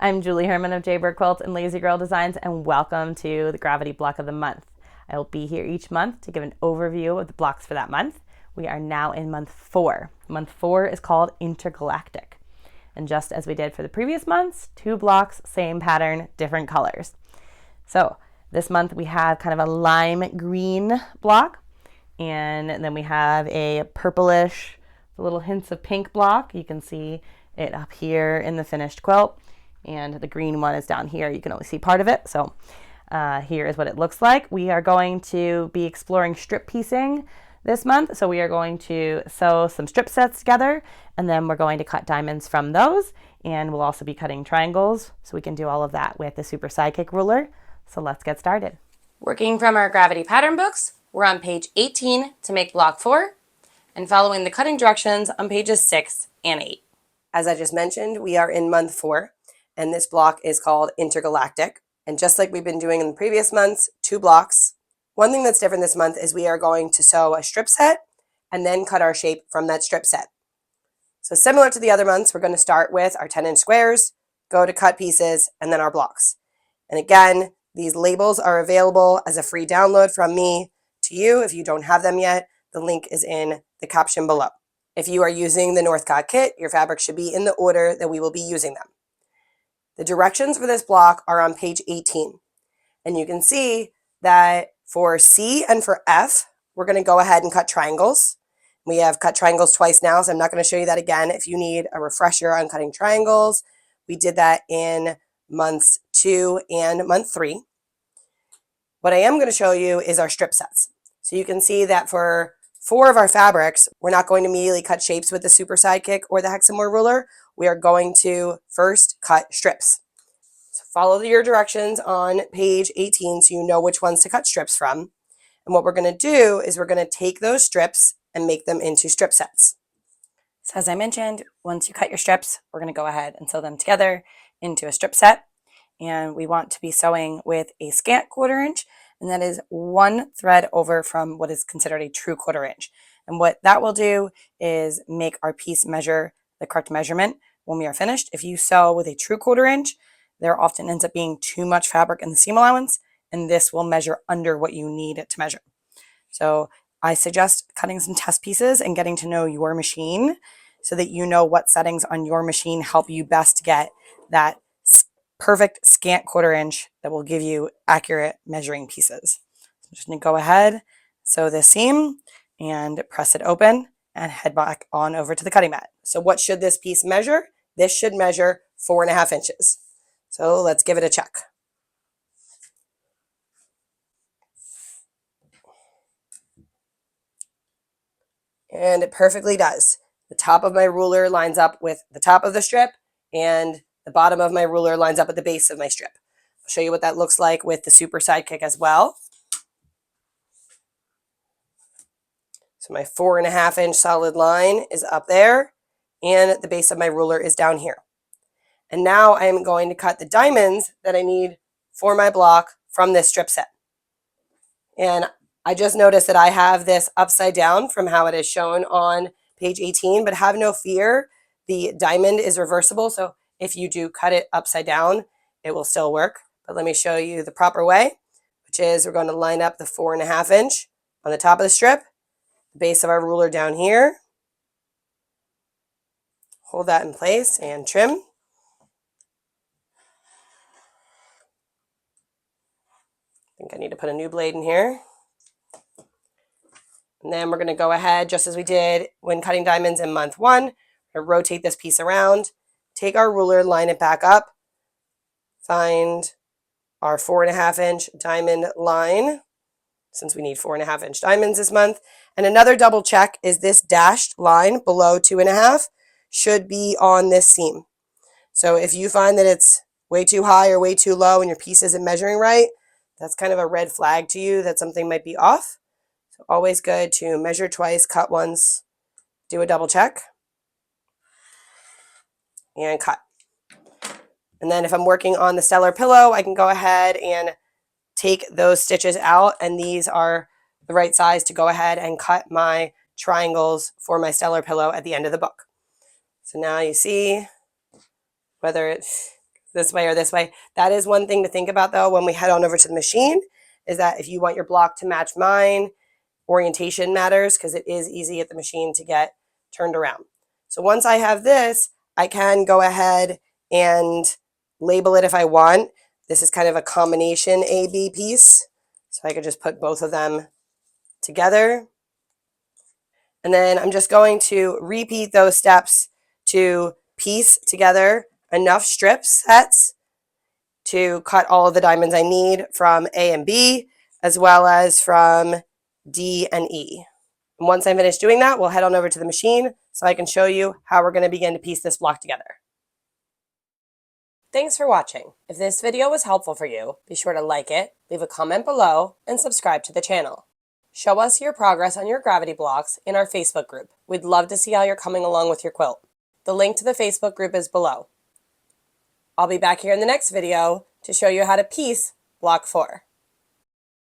I'm Julie Herman of Jaybird Quilt and Lazy Girl Designs, and welcome to the Gravity Block of the Month. I will be here each month to give an overview of the blocks for that month. We are now in month 4. Month 4 is called Intergalactic. And just as we did for the previous months, 2 blocks, same pattern, different colors. So this month we have kind of a lime green block, and then we have a purplish, little hints of pink block. You can see it up here in the finished quilt, and the green one is down here. You can only see part of it. So here is what it looks like. We are going to be exploring strip piecing this month. So we are going to sew some strip sets together, and then we're going to cut diamonds from those, and we'll also be cutting triangles. So we can do all of that with the Super Sidekick Ruler. So let's get started. Working from our Gravity pattern books, we're on page 18 to make block 4, and following the cutting directions on pages 6 and 8. As I just mentioned, we are in month 4, and this block is called Intergalactic. And just like we've been doing in the previous months, 2 blocks. One thing that's different this month is we are going to sew a strip set and then cut our shape from that strip set. So similar to the other months, we're going to start with our 10-inch squares, go to cut pieces, and then our blocks. And again, these labels are available as a free download from me to you. If you don't have them yet, the link is in the caption below. If you are using the Northcott kit, your fabric should be in the order that we will be using them. The directions for this block are on page 18. And you can see that for C and for F, we're going to go ahead and cut triangles. We have cut triangles twice now, so I'm not going to show you that again. If you need a refresher on cutting triangles, we did that in months 2 and month 3. What I am going to show you is our strip sets. So you can see that for 4 of our fabrics, we're not going to immediately cut shapes with the Super Sidekick or the Hexamore ruler. We are going to first cut strips. So follow your directions on page 18 so you know which ones to cut strips from. And what we're going to do is we're going to take those strips and make them into strip sets. So as I mentioned, once you cut your strips, we're going to go ahead and sew them together into a strip set. And we want to be sewing with a scant 1/4 inch, and that is 1 thread over from what is considered a true 1/4 inch. And what that will do is make our piece measure the correct measurement when we are finished. If you sew with a true 1/4 inch, there often ends up being too much fabric in the seam allowance, and this will measure under what you need it to measure. So I suggest cutting some test pieces and getting to know your machine so that you know what settings on your machine help you best get that perfect scant 1/4 inch that will give you accurate measuring pieces. So I'm just going to go ahead, sew this seam, and press it open and head back on over to the cutting mat. So what should this piece measure? This should measure 4.5 inches. So let's give it a check. And it perfectly does. The top of my ruler lines up with the top of the strip, and the bottom of my ruler lines up at the base of my strip. I'll show you what that looks like with the Super Sidekick as well. So my 4.5 inch solid line is up there, and the base of my ruler is down here. And now I am going to cut the diamonds that I need for my block from this strip set. And I just noticed that I have this upside down from how it is shown on page 18, but have no fear. The diamond is reversible, so if you do cut it upside down, it will still work. But let me show you the proper way, which is we're going to line up the 4.5 inch on the top of the strip, the base of our ruler down here. Hold that in place and trim. I think I need to put a new blade in here. And then we're going to go ahead, just as we did when cutting diamonds in month 1, we're going to rotate this piece around, take our ruler, line it back up, find our 4.5 inch diamond line, since we need 4.5 inch diamonds this month. And another double check is this dashed line below 2.5 should be on this seam. So if you find that it's way too high or way too low and your piece isn't measuring right, that's kind of a red flag to you that something might be off. So always good to measure twice, cut once, do a double check, and cut. And then if I'm working on the stellar pillow, I can go ahead and take those stitches out, and these are the right size to go ahead and cut my triangles for my stellar pillow at the end of the book. So now you see whether it's this way or this way. That is one thing to think about though when we head on over to the machine, is that if you want your block to match mine, orientation matters because it is easy at the machine to get turned around. So once I have this, I can go ahead and label it if I want. This is kind of a combination A-B piece. So I could just put both of them together. And then I'm just going to repeat those steps to piece together enough strip sets to cut all of the diamonds I need from A and B, as well as from D and E. And once I'm finished doing that, we'll head on over to the machine so I can show you how we're going to begin to piece this block together. Thanks for watching. If this video was helpful for you, be sure to like it, leave a comment below, and subscribe to the channel. Show us your progress on your gravity blocks in our Facebook group. We'd love to see how you're coming along with your quilt. The link to the Facebook group is below. I'll be back here in the next video to show you how to piece block 4.